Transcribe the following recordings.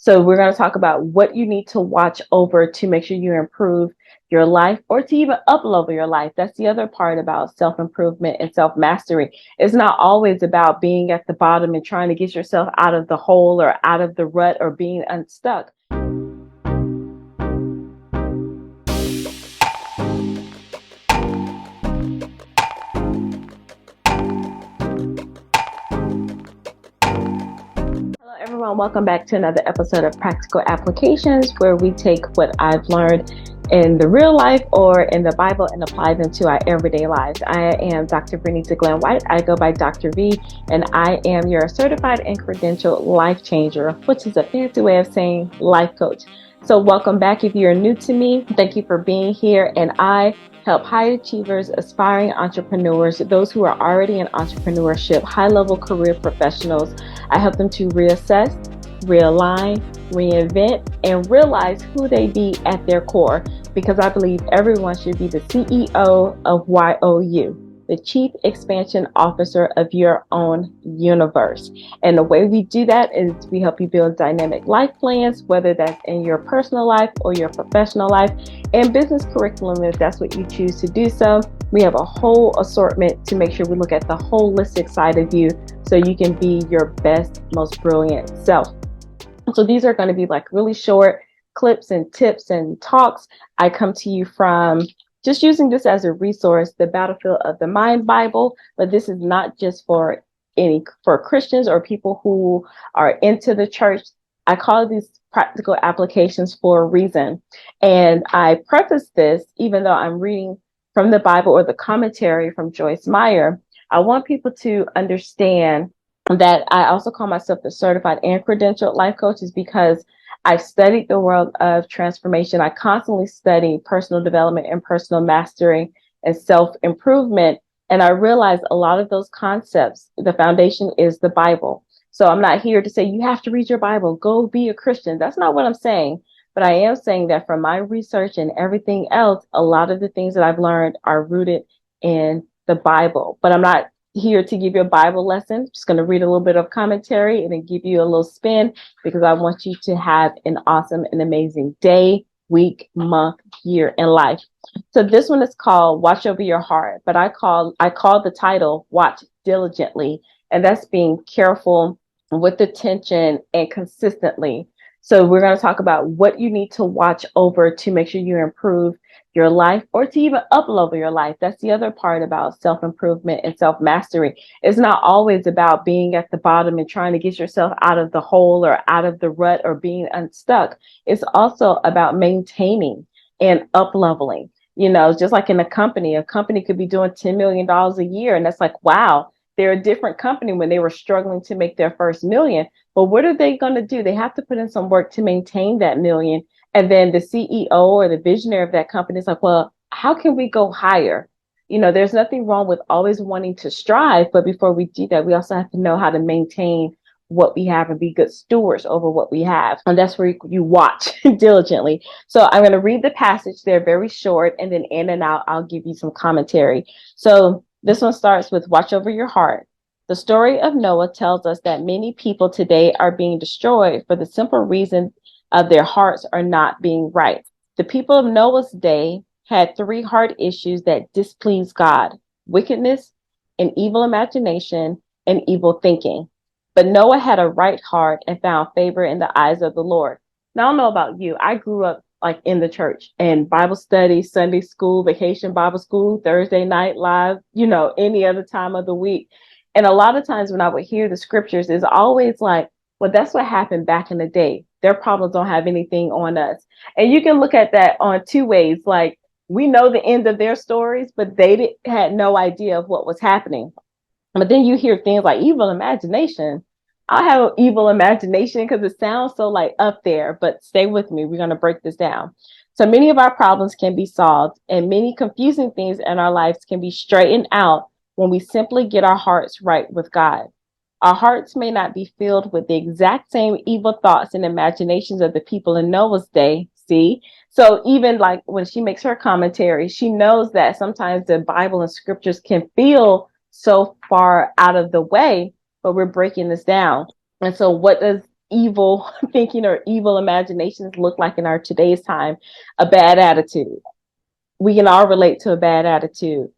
So we're going to talk about what you need to watch over to make sure you improve your life or to even up-level your life. That's the other part about self-improvement and self-mastery. It's not always about being at the bottom and trying to get yourself out of the hole or out of the rut or being unstuck. Hello, everyone. Welcome back to another episode of Practical Applications, where we take what I've learned in the real life or in the Bible and apply them to our everyday lives. I am Dr. Vernita White. I go by Dr. V, and I am your certified and credentialed life changer, which is a fancy way of saying life coach. So welcome back. If you're new to me, thank you for being here. And I help high achievers, aspiring entrepreneurs, those who are already in entrepreneurship, high-level career professionals. I help them to reassess, realign, reinvent, and realize who they be at their core, because I believe everyone should be the CEO of YOU, the Chief Expansion Officer of your own universe. And the way we do that is we help you build dynamic life plans, whether that's in your personal life or your professional life, and business curriculum if that's what you choose to do so. We have a whole assortment to make sure we look at the holistic side of you so you can be your best, most brilliant self. So these are going to be like really short clips and tips and talks. I come to you from just using this as a resource, the Battlefield of the Mind Bible, but this is not just for Christians or people who are into the church. I call these practical applications for a reason. And I preface this, even though I'm reading from the Bible or the commentary from Joyce Meyer, I want people to understand that I also call myself the certified and credentialed life coach, is because I've studied the world of transformation. I constantly study personal development and personal mastery and self-improvement. And I realize a lot of those concepts, the foundation is the Bible. So I'm not here to say you have to read your Bible, go be a Christian. That's not what I'm saying. But I am saying that from my research and everything else, a lot of the things that I've learned are rooted in the Bible. But I'm not here to give you a Bible lesson. I'm just going to read a little bit of commentary and then give you a little spin, because I want you to have an awesome and amazing day, week, month, year, and life. So this one is called Watch Over Your Heart, but I call the title Watch Diligently, and that's being careful with attention and consistently. So we're going to talk about what you need to watch over to make sure you improve your life or to even up-level your life. That's the other part about self-improvement and self-mastery. It's not always about being at the bottom and trying to get yourself out of the hole or out of the rut or being unstuck. It's also about maintaining and up-leveling. You know, just like in a company could be doing $10 million a year. And that's like, wow, they're a different company when they were struggling to make their first million. But what are they going to do? They have to put in some work to maintain that million. And then the CEO or the visionary of that company is like, well, how can we go higher? You know, there's nothing wrong with always wanting to strive. But before we do that, we also have to know how to maintain what we have and be good stewards over what we have. And that's where you watch diligently. So I'm going to read the passage. They're very short, and then in and out, I'll give you some commentary. So this one starts with watch over your heart. The story of Noah tells us that many people today are being destroyed for the simple reason of their hearts are not being right. The people of Noah's day had three heart issues that displeased God: wickedness, an evil imagination, and evil thinking. But Noah had a right heart and found favor in the eyes of the Lord. Now, I don't know about you. I grew up like in the church and Bible study, Sunday school, vacation Bible school, Thursday night live, you know, any other time of the week. And a lot of times when I would hear the scriptures, it's always like, well, that's what happened back in the day. Their problems don't have anything on us. And you can look at that on two ways. Like, we know the end of their stories, but they had no idea of what was happening. But then you hear things like evil imagination. I have an evil imagination because it sounds so like up there, but stay with me. We're going to break this down. So many of our problems can be solved, and many confusing things in our lives can be straightened out when we simply get our hearts right with God. Our hearts may not be filled with the exact same evil thoughts and imaginations of the people in Noah's day. See? So even like when she makes her commentary, she knows that sometimes the Bible and scriptures can feel so far out of the way, but we're breaking this down. And so what does evil thinking or evil imaginations look like in our today's time? A bad attitude. We can all relate to a bad attitude.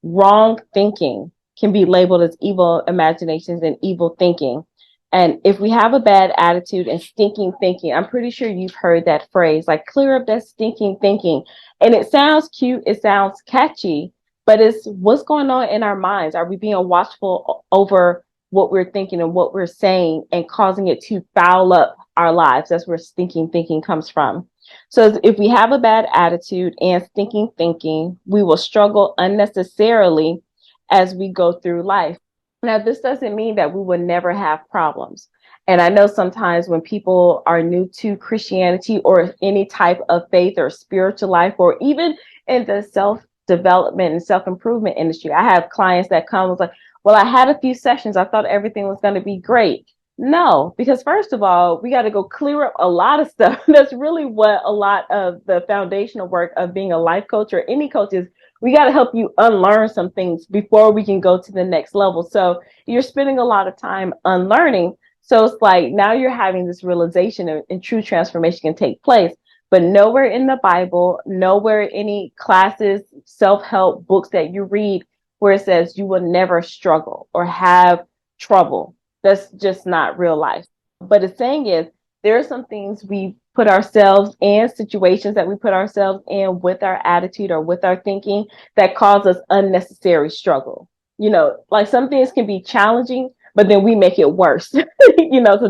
Wrong thinking can be labeled as evil imaginations and evil thinking. And if we have a bad attitude and stinking thinking, I'm pretty sure you've heard that phrase, like clear up that stinking thinking. And it sounds cute, it sounds catchy, but it's what's going on in our minds. Are we being watchful over what we're thinking and what we're saying and causing it to foul up our lives? That's where stinking thinking comes from. So if we have a bad attitude and stinking thinking, we will struggle unnecessarily as we go through life. Now, this doesn't mean that we will never have problems. And I know sometimes when people are new to Christianity or any type of faith or spiritual life, or even in the self-development and self-improvement industry, I have clients that come with like, well, I had a few sessions. I thought everything was going to be great. No, because first of all, we got to go clear up a lot of stuff. That's really what a lot of the foundational work of being a life coach or any coach is. We got to help you unlearn some things before we can go to the next level. So you're spending a lot of time unlearning. So it's like now you're having this realization and true transformation can take place. But nowhere in the Bible, nowhere in any classes, self-help books that you read where it says you will never struggle or have trouble. That's just not real life. But the thing is, there are some things we put ourselves in, situations that we put ourselves in with our attitude or with our thinking that cause us unnecessary struggle. You know, like some things can be challenging, but then we make it worse. So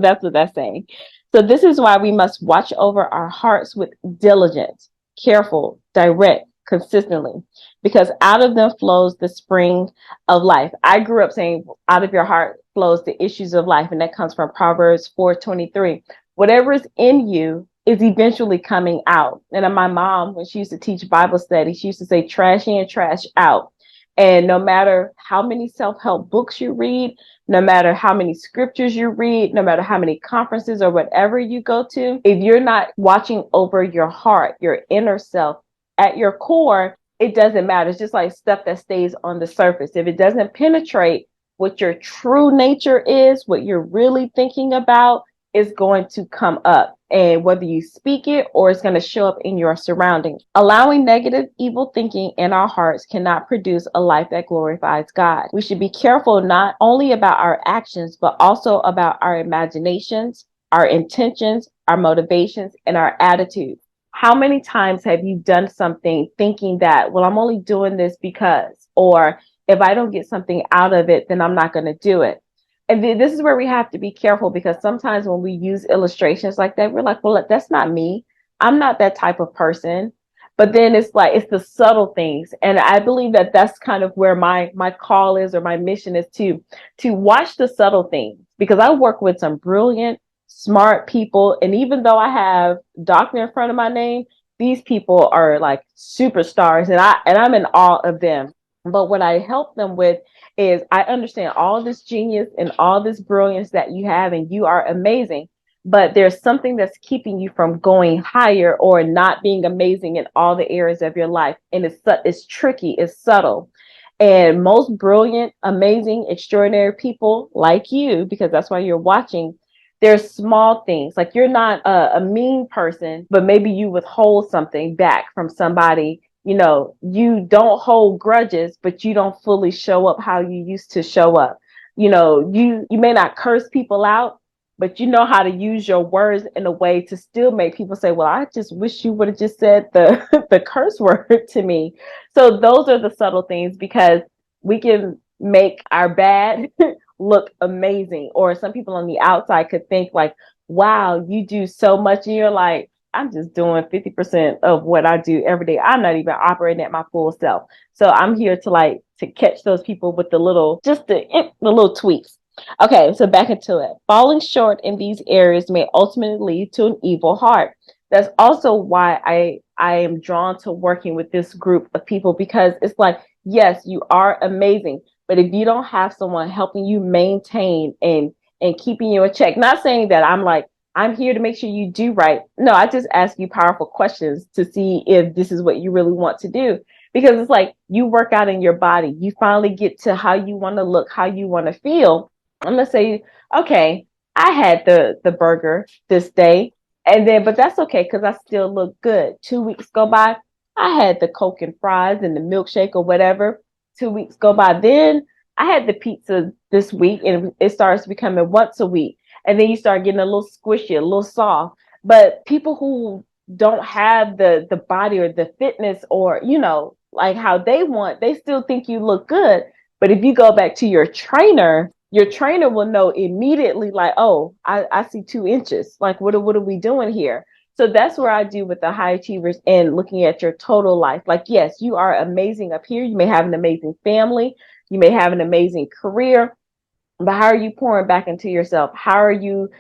that's what that's saying. So this is why we must watch over our hearts with diligence, careful, direct, consistently, because out of them flows the spring of life. I grew up saying out of your heart flows the issues of life, and that comes from Proverbs 4:23. Whatever is in you is eventually coming out. And my mom, when she used to teach Bible study, she used to say trash in, trash out. And no matter how many self-help books you read, no matter how many scriptures you read, no matter how many conferences or whatever you go to, if you're not watching over your heart, your inner self at your core, it doesn't matter. It's just like stuff that stays on the surface. If it doesn't penetrate what your true nature is, what you're really thinking about, is going to come up. And whether you speak it or it's going to show up in your surroundings. Allowing negative, evil thinking in our hearts cannot produce a life that glorifies God. We should be careful not only about our actions, but also about our imaginations, our intentions, our motivations, and our attitudes. How many times have you done something thinking that, well, I'm only doing this because, or if I don't get something out of it, then I'm not going to do it. And this is where we have to be careful, because sometimes when we use illustrations like that, we're like, well, that's not me. I'm not that type of person. But then it's like, it's the subtle things. And I believe that that's kind of where my call is, or my mission is to watch the subtle things, because I work with some brilliant, smart people. And even though I have doctor in front of my name, these people are like superstars, and I'm in awe of them. But what I help them with is I understand all this genius and all this brilliance that you have, and you are amazing. But there's something that's keeping you from going higher or not being amazing in all the areas of your life. And it's tricky, it's subtle. And most brilliant, amazing, extraordinary people like you, because that's why you're watching, there's small things. Like you're not a mean person, but maybe you withhold something back from somebody. You don't hold grudges, but you don't fully show up how you used to show up. You may not curse people out, but you know how to use your words in a way to still make people say, well, I just wish you would have just said the the curse word to me. So those are the subtle things, because we can make our bad look amazing. Or some people on the outside could think like, wow, you do so much, and you're like, I'm just doing 50% of what I do every day. I'm not even operating at my full self. So I'm here to catch those people with the little tweaks. Okay, so back into it. Falling short in these areas may ultimately lead to an evil heart. That's also why I am drawn to working with this group of people, because it's like, yes, you are amazing, but if you don't have someone helping you maintain and keeping you in check, not saying that I'm here to make sure you do right. No, I just ask you powerful questions to see if this is what you really want to do. Because it's like you work out in your body. You finally get to how you want to look, how you want to feel. I'm going to say, okay, I had the burger this day, and then but that's okay because I still look good. 2 weeks go by, I had the Coke and fries and the milkshake or whatever. 2 weeks go by, then I had the pizza this week, and it starts becoming once a week, and then you start getting a little squishy, a little soft. But people who don't have the body or the fitness or like how they want, they still think you look good. But if you go back to your trainer will know immediately, like, oh, I see 2 inches. Like, what are we doing here? So that's where I do with the high achievers and looking at your total life. Like, yes, you are amazing up here. You may have an amazing family. You may have an amazing career. But how are you pouring back into yourself? How are you,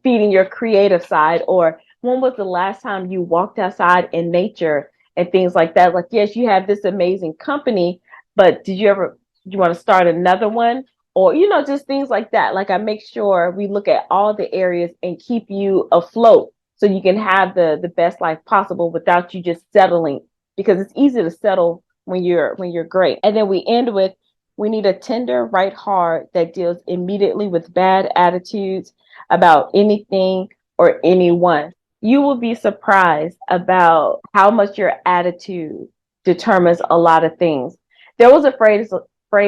feeding your creative side? Or when was the last time you walked outside in nature and things like that? Like, yes, you have this amazing company, but do you want to start another one? Or, just things like that. Like, I make sure we look at all the areas and keep you afloat so you can have the best life possible without you just settling, because it's easy to settle when you're great. And then we end with, we need a tender right heart that deals immediately with bad attitudes about anything or anyone. You will be surprised about how much your attitude determines a lot of things. There was a phrase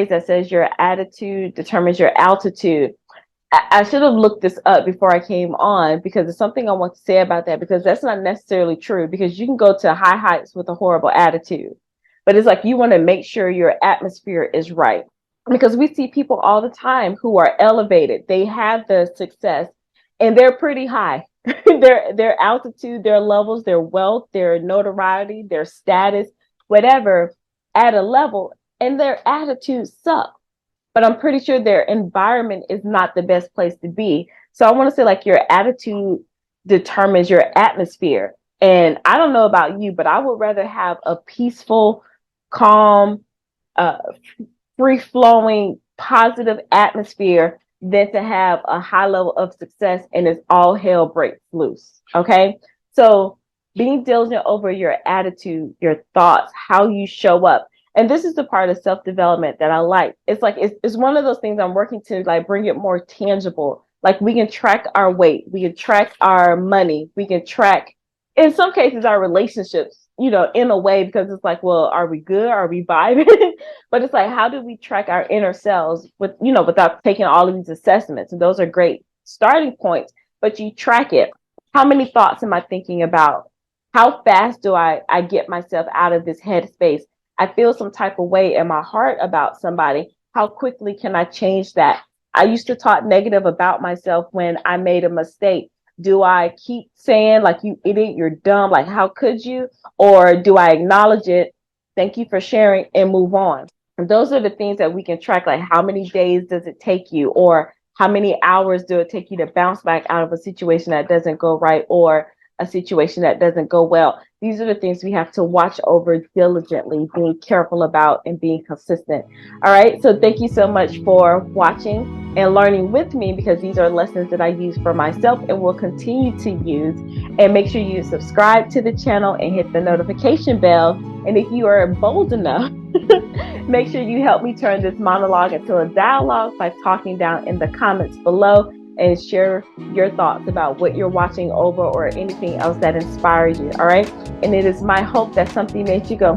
that says your attitude determines your altitude. I should have looked this up before I came on, because there's something I want to say about that, because that's not necessarily true, because you can go to high heights with a horrible attitude. But it's like you want to make sure your atmosphere is right, because we see people all the time who are elevated. They have the success and they're pretty high. Their altitude, their levels, their wealth, their notoriety, their status, whatever, at a level, and their attitude sucks, but I'm pretty sure their environment is not the best place to be. So I want to say, like, your attitude determines your atmosphere. And I don't know about you, but I would rather have a peaceful, calm, uh, free flowing, positive atmosphere than to have a high level of success and it's all hell breaks loose. Okay. So being diligent over your attitude, your thoughts, how you show up. And this is the part of self-development that I like. It's like, it's one of those things I'm working to, like, bring it more tangible. Like, we can track our weight, we can track our money, we can track, in some cases, our relationships, in a way, because it's like, well, are we good? Are we vibing? But it's like, how do we track our inner selves without taking all of these assessments? And those are great starting points, but you track it. How many thoughts am I thinking about? How fast do I get myself out of this headspace? I feel some type of way in my heart about somebody. How quickly can I change that? I used to talk negative about myself when I made a mistake. Do I keep saying, like, you idiot, you're dumb, like, how could you? Or do I acknowledge it, thank you for sharing, and move on? And those are the things that we can track, like, how many days does it take you? Or how many hours do it take you to bounce back out of a situation that doesn't go right, or a situation that doesn't go well? These are the things we have to watch over diligently, being careful about, and being consistent. All right. So thank you so much for watching and learning with me, because these are lessons that I use for myself and will continue to use. And make sure you subscribe to the channel and hit the notification bell. And if you are bold enough, make sure you help me turn this monologue into a dialogue by talking down in the comments below, and share your thoughts about what you're watching over or anything else that inspires you. All right. And it is my hope that something made you go,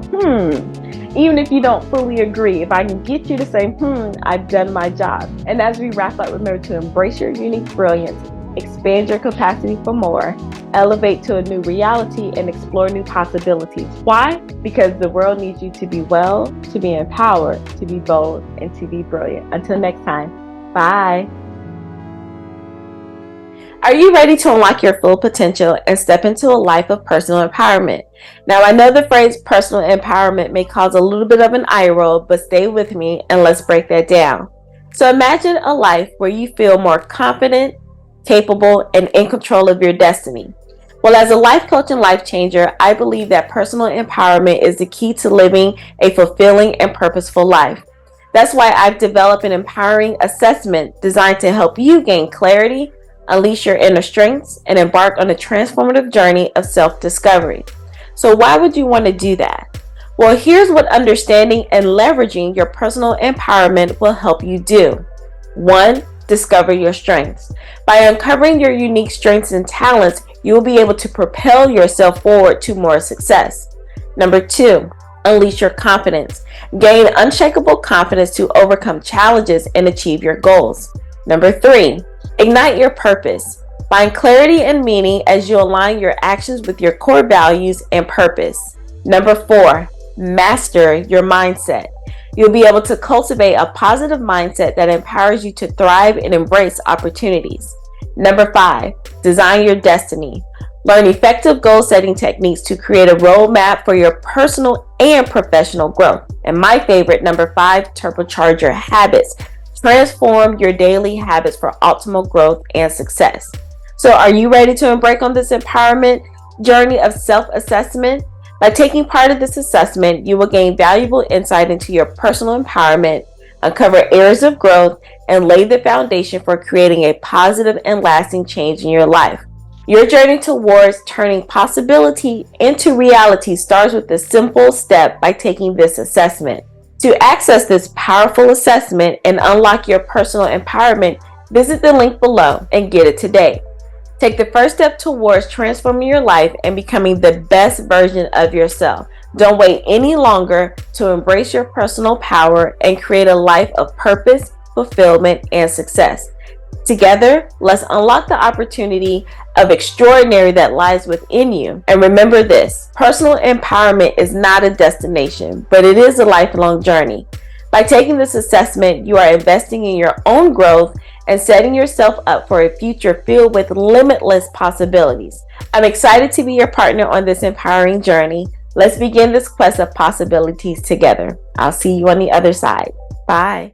even if you don't fully agree. If I can get you to say, I've done my job. And as we wrap up, remember to embrace your unique brilliance, expand your capacity for more, elevate to a new reality, and explore new possibilities. Why? Because the world needs you to be well, to be empowered, to be bold, and to be brilliant. Until next time, bye. Are you ready to unlock your full potential and step into a life of personal empowerment? Now, I know the phrase personal empowerment may cause a little bit of an eye roll, but stay with me and let's break that down. So imagine a life where you feel more confident, capable, and in control of your destiny. Well, as a life coach and life changer, I believe that personal empowerment is the key to living a fulfilling and purposeful life. That's why I've developed an empowering assessment designed to help you gain clarity, unleash your inner strengths, and embark on a transformative journey of self-discovery. So why would you want to do that? Well, here's what understanding and leveraging your personal empowerment will help you do. 1. discover your strengths. By uncovering your unique strengths and talents, you will be able to propel yourself forward to more success. Number 2, unleash your confidence. Gain unshakable confidence to overcome challenges and achieve your goals. Number 3, ignite your purpose. Find clarity and meaning as you align your actions with your core values and purpose. Number 4, master your mindset. You'll be able to cultivate a positive mindset that empowers you to thrive and embrace opportunities. Number 5, design your destiny. Learn effective goal-setting techniques to create a roadmap for your personal and professional growth. And my favorite, number 5, turbocharge your habits. Transform your daily habits for optimal growth and success. So are you ready to embark on this empowerment journey of self-assessment? By taking part of this assessment, you will gain valuable insight into your personal empowerment, uncover areas of growth, and lay the foundation for creating a positive and lasting change in your life. Your journey towards turning possibility into reality starts with a simple step by taking this assessment. To access this powerful assessment and unlock your personal empowerment, visit the link below and get it today. Take the first step towards transforming your life and becoming the best version of yourself. Don't wait any longer to embrace your personal power and create a life of purpose, fulfillment, and success. Together, let's unlock the opportunity of extraordinary that lies within you. And remember this, personal empowerment is not a destination, but it is a lifelong journey. By taking this assessment, you are investing in your own growth and setting yourself up for a future filled with limitless possibilities. I'm excited to be your partner on this empowering journey. Let's begin this quest of possibilities together. I'll see you on the other side. Bye.